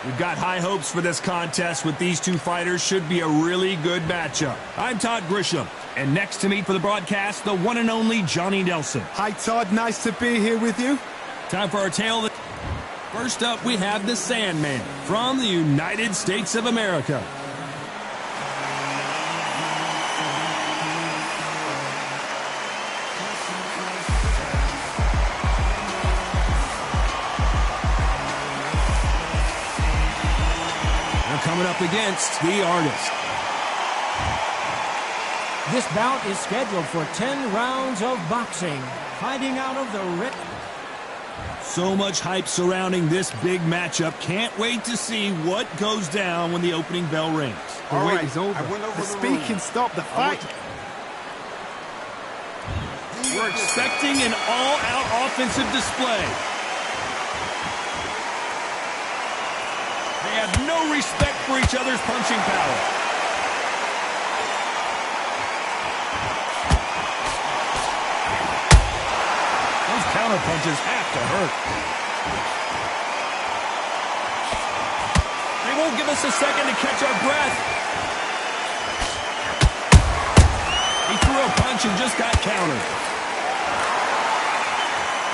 We've got high hopes for this contest with these two fighters. Should be a really good matchup. I'm Todd Grisham, and next to me for the broadcast, the one and only Johnny Nelson. Hi, Todd. Nice to be here with you. Time for our tale. First up, we have the Sandman from the United States of America. Coming up against the Artist. This bout is scheduled for 10 rounds of boxing. Fighting out of the red. So much hype surrounding this big matchup. Can't wait to see what goes down when the opening bell rings. The wait is over. The speaking stopped. The fight. We're expecting an all-out offensive display. They have no respect for each other's punching power. Those counter punches have to hurt. They won't give us a second to catch our breath. He threw a punch and just got countered.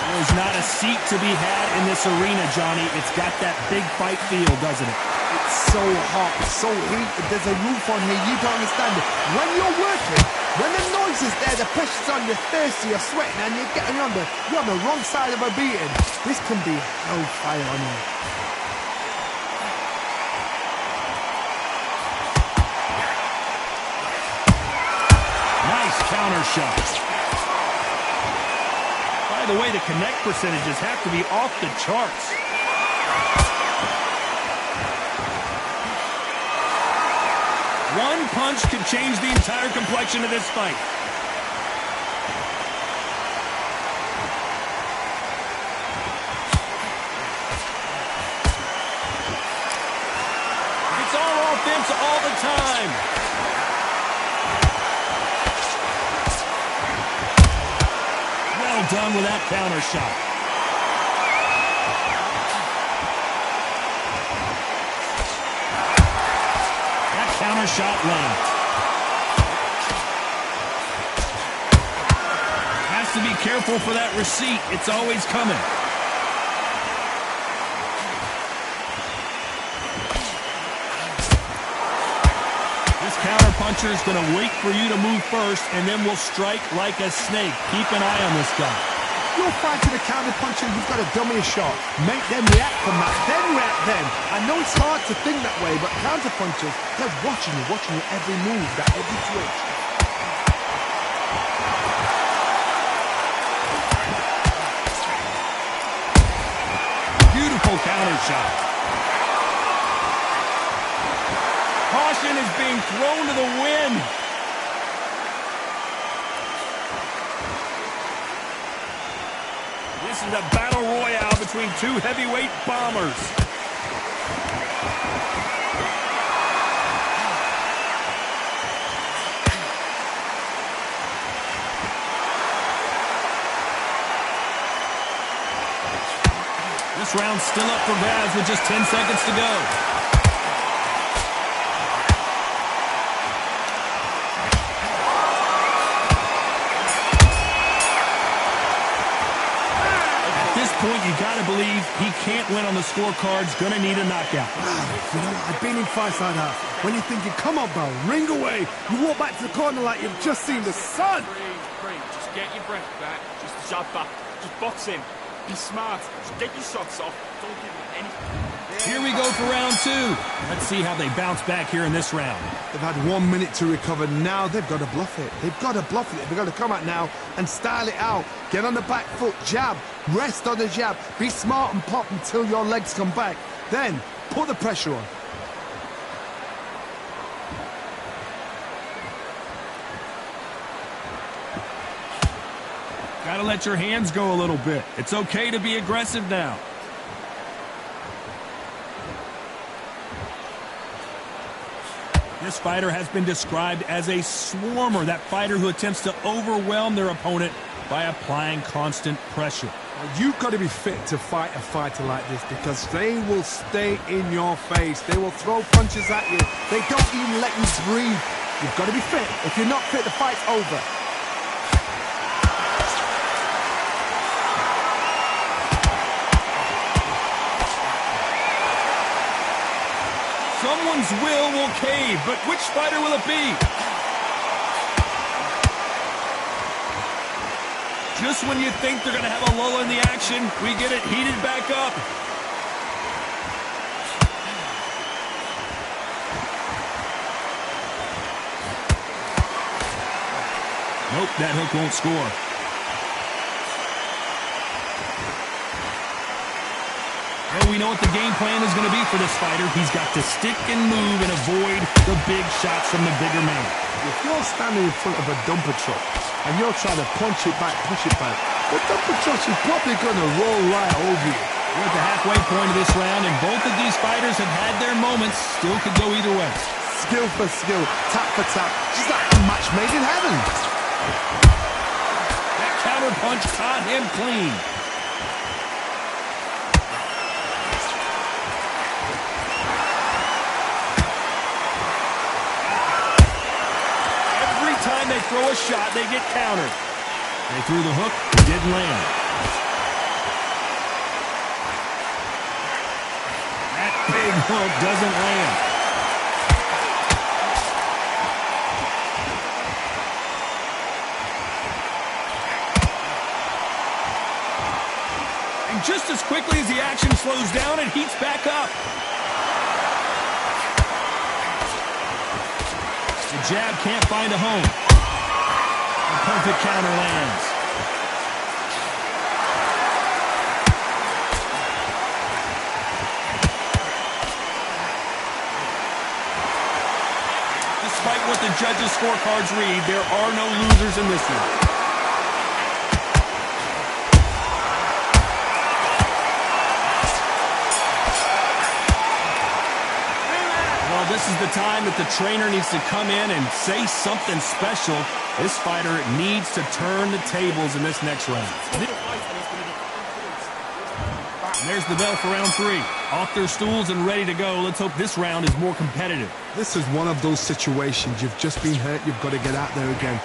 There's not a seat to be had in this arena, Johnny. It's got that big fight feel, doesn't it? It's so hot, so heated. There's a roof on here. You don't understand it. When you're working, when the noise is there, the pressure's on, you're thirsty, you're sweating, and you're on the wrong side of a beating. This can be hellfire on you. Nice counter shot. By the way, the connect percentages have to be off the charts. One punch could change the entire complexion of this fight. It's all offense all the time. Done with that counter shot. That counter shot lands. Has to be careful for that receipt. It's always coming. This counter puncher is going to wait for you to move first, and then will strike like a snake. Keep an eye on this guy. You're fighting a counter puncher, you've got to dummy a shot. Make them react from that, then react then. I know it's hard to think that way, but counter punchers, they're watching you every move, that every twitch. Beautiful counter shot. Caution is being thrown to the wind. This is a battle royale between two heavyweight bombers. This round's still up for grabs with just 10 seconds to go. Point, you got to believe he can't win on the scorecards. Going to need a knockout. You know, I've been in fights like that. When you're thinking, come on, bro, ring away. You walk back to the corner like you've just seen the sun. Breathe. Just get your breath back. Just jab back. Just box in. Be smart. Just get your shots off. Don't give him anything. Here we go for round two. Let's see how they bounce back here in this round. They've had 1 minute to recover. Now they've got to bluff it. They've got to bluff it. They've got to come out now and style it out. Get on the back foot, jab, rest on the jab. Be smart and pop until your legs come back. Then put the pressure on. Gotta let your hands go a little bit. It's okay to be aggressive now. This fighter has been described as a swarmer, that fighter who attempts to overwhelm their opponent by applying constant pressure. You've got to be fit to fight a fighter like this because they will stay in your face. They will throw punches at you. They don't even let you breathe. You've got to be fit. If you're not fit, the fight's over. Someone's will cave, but which fighter will it be? Just when you think they're going to have a lull in the action, we get it heated back up. Nope, that hook won't score. Well, we know what the game plan is going to be for this fighter. He's got to stick and move and avoid the big shots from the bigger man. If you're standing in front of a dumper truck and you're trying to punch it back, push it back, the dumper truck is probably going to roll right over you. We're at the halfway point of this round, and both of these fighters have had their moments. Still could go either way. Skill for skill, tap for tap, just like a match made in heaven. That counter punch caught him clean. They throw a shot, they get countered. They threw the hook, it didn't land. That big hook doesn't land. And just as quickly as the action slows down, it heats back up. The jab can't find a home. Perfect counter lands. Despite what the judges' scorecards read, there are no losers in this one. This is the time that the trainer needs to come in and say something special. This fighter needs to turn the tables in this next round. And there's the bell for round 3. Off their stools and ready to go. Let's hope this round is more competitive. This is one of those situations. You've just been hurt. You've got to get out there again.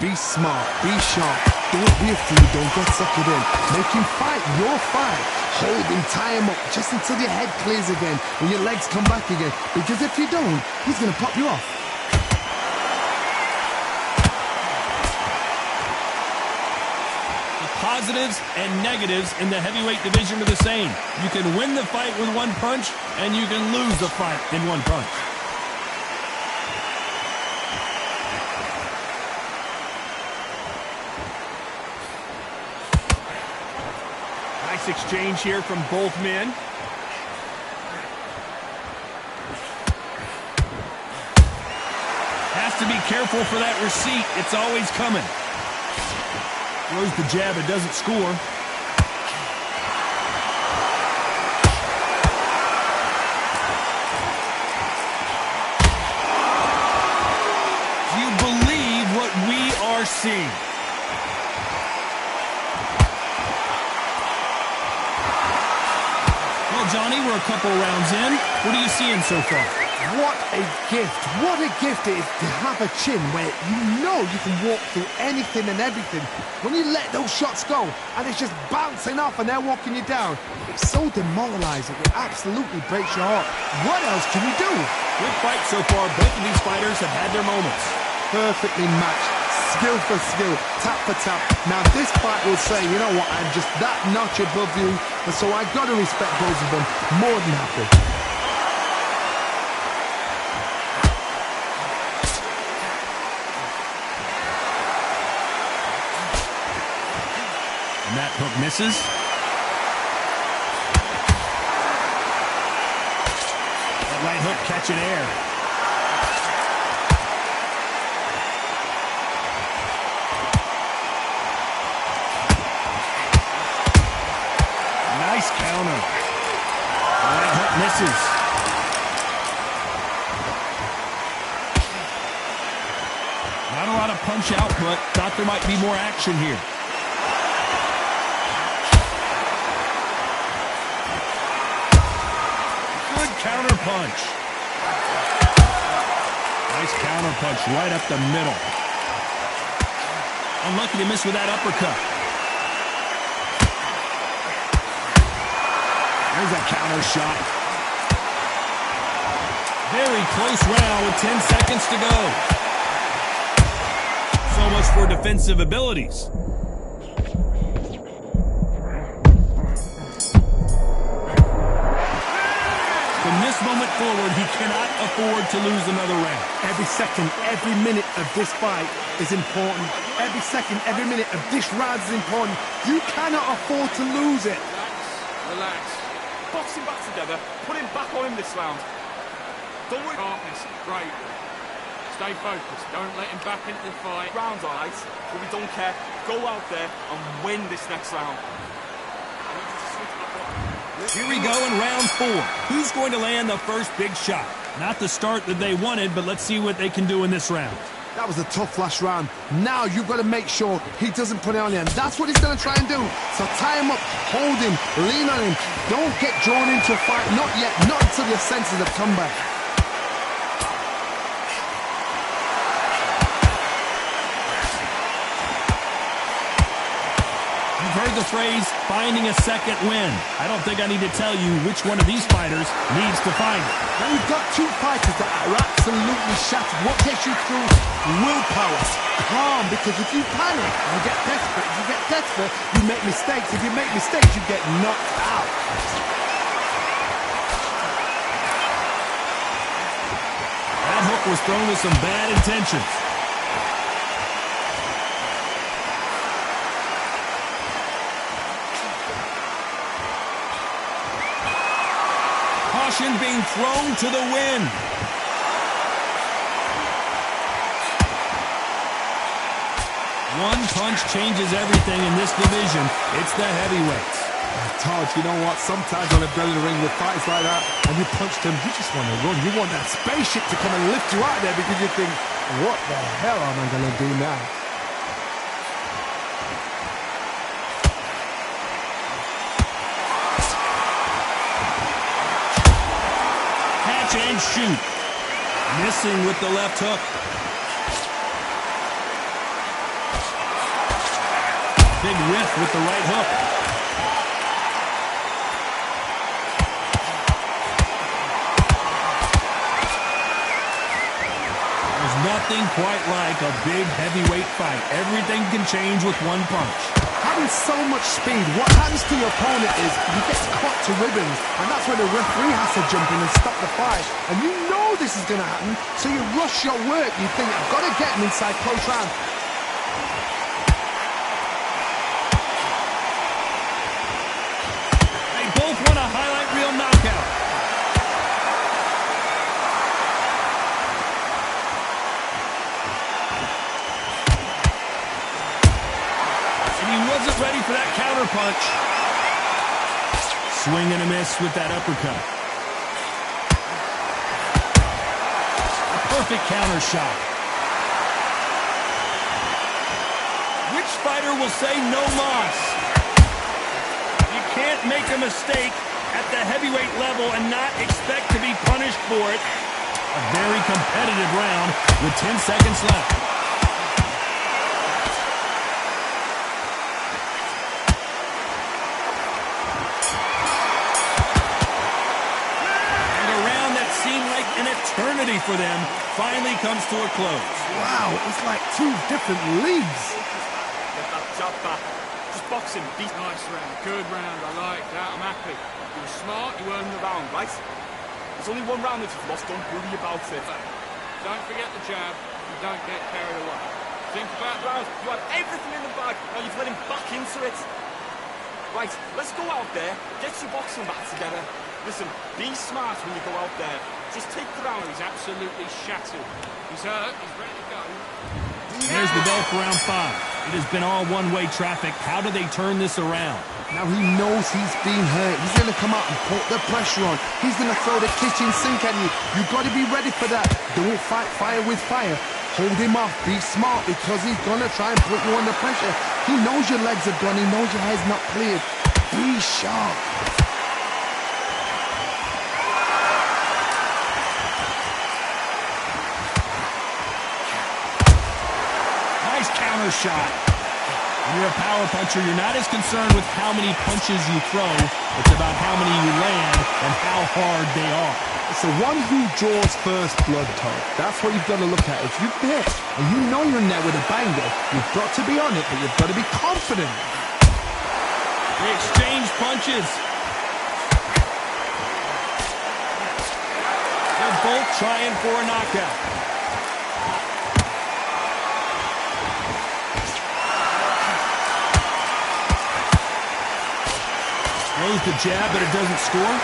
Be smart. Be sharp. Don't be a fool. Don't get suckered in. Make him fight your fight. Hold him, tie him up just until your head clears again and your legs come back again. Because if you don't, he's going to pop you off. The positives and negatives in the heavyweight division are the same. You can win the fight with one punch, and you can lose the fight in one punch. Nice exchange here from both men. Has to be careful for that receipt. It's always coming. Throws the jab, it doesn't score. Do you believe what we are seeing? Well, Johnny, we're a couple rounds in. What are you seeing so far? What a gift. What a gift it is to have a chin where you know you can walk through anything and everything. When you let those shots go and it's just bouncing off and they're walking you down, it's so demoralizing. It absolutely breaks your heart. What else can you do? Good fight so far. Both of these fighters have had their moments. Perfectly matched. Skill for skill, tap for tap. Now this fight will say, you know what, I'm just that notch above you, and so I've got to respect both of them more than happy. And that hook misses. That right hook catching air. Nice counter. That hook misses. Not a lot of punch output. Thought there might be more action here. counter punch. Nice counter punch right up the middle. Unlucky to miss with that uppercut. There's that counter shot. Very close round with 10 seconds to go. So much for defensive abilities. From this moment forward, he cannot afford to lose another round. Every second, every minute of this fight is important. Every second, every minute of this round is important. You cannot afford to lose it. Relax. Box him back together. Put him back on him this round. Don't worry. Sharpness, great. Stay focused. Don't let him back into the fight. Round's alright, but we don't care. Go out there and win this next round. Here we go in round 4. Who's going to land the first big shot? Not the start that they wanted, but let's see what they can do in this round. That was a tough last round. Now you've got to make sure he doesn't put it on you. And that's what he's going to try and do. So tie him up, hold him, lean on him. Don't get drawn into a fight. Not yet. Not until your senses have come back. You've heard the phrase, finding a second win. I don't think I need to tell you which one of these fighters needs to find it. Now you've got two fighters that are absolutely shattered. What gets you through? Willpower. Calm, because if you panic, you get desperate. If you get desperate, you make mistakes. If you make mistakes, you get knocked out. That hook was thrown with some bad intentions. Caution being thrown to the wind. One punch changes everything in this division. It's the heavyweights. Todd, you know what? Sometimes when I've been in the ring with fights like that and you punched him, you just want to run. You want that spaceship to come and lift you out there because you think, what the hell am I going to do now? Catch and shoot. Missing with the left hook. Big whiff with the right hook. There's nothing quite like a big heavyweight fight. Everything can change with one punch. Having so much speed, what happens to your opponent is he gets cut to ribbons, and that's where the referee has to jump in and stop the fight. And you know this is going to happen, so you rush your work. You think, I've got to get him inside close round. They both want a highlight reel knockout. Wasn't ready for that counter punch. Swing and a miss with that uppercut. A perfect counter shot. Which fighter will say no mas? You can't make a mistake at the heavyweight level and not expect to be punished for it. A very competitive round with 10 seconds left. An eternity for them finally comes to a close. Wow, it's like two different leagues. Get that jab back. Just box him. Beat. Nice round, good round. I like that. I'm happy. You were smart. You earned the round, right? There's only one round that you've lost. Don't worry about it. Don't forget the jab. You don't get carried away. Think about the round. You had everything in the bag. Now you've let him back into it. Right, let's go out there. Get your boxing back together. Listen, be smart when you go out there. Just take the round. He's absolutely shattered. He's hurt. He's ready to go. There's the bell for round 5. It has been all one-way traffic. How do they turn this around? Now he knows he's been hurt. He's going to come out and put the pressure on. He's going to throw the kitchen sink at you. You've got to be ready for that. Don't fight fire with fire. Hold him off. Be smart because he's going to try and put you under pressure. He knows your legs are gone. He knows your head's not cleared. Be sharp. counter shot. When you're a power puncher, you're not as concerned with how many punches you throw. It's about how many you land and how hard they are. It's the one who draws first blood, Todd. That's what you've got to look at. If you've hit and you know you're in there with a banger, you've got to be on it, but you've got to be confident. They exchange punches. They're both trying for a knockout. Throws the jab, but it doesn't score.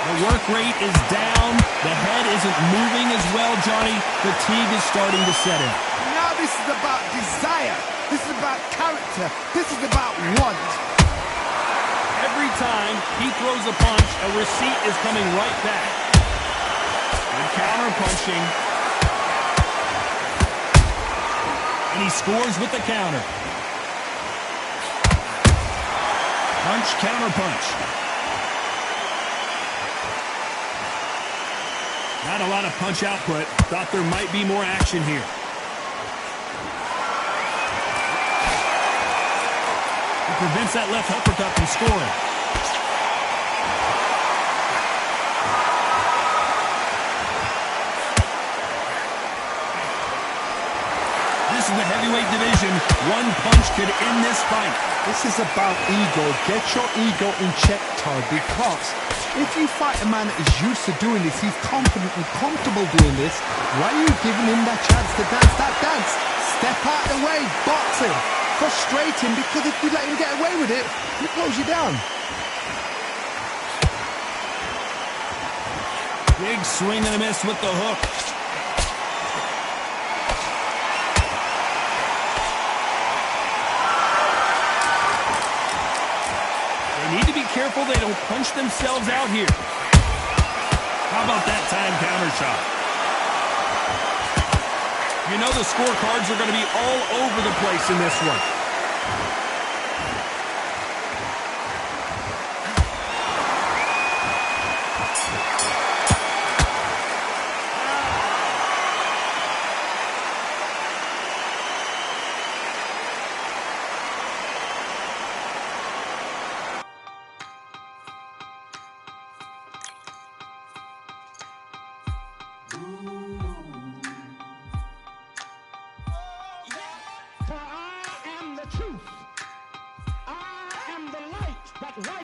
The work rate is down. The head isn't moving as well, Johnny. Fatigue is starting to set in. Now this is about desire. This is about character. This is about want. Every time he throws a punch, a receipt is coming right back. Good counter punching. And he scores with the counter. Punch, counter punch. Not a lot of punch output. Thought there might be more action here. He prevents that left uppercut from scoring. This is the heavyweight division. One punch could end this fight. This is about ego. Get your ego in check, Todd, because if you fight a man that is used to doing this, he's confident and comfortable doing this, why are you giving him that chance to dance that dance? Step out of the way, box him, frustrate him, because if you let him get away with it, he close you down. Big swing and a miss with the hook. They need to be careful they don't punch themselves out here. How about that time counter shot? You know the scorecards are going to be all over the place in this one.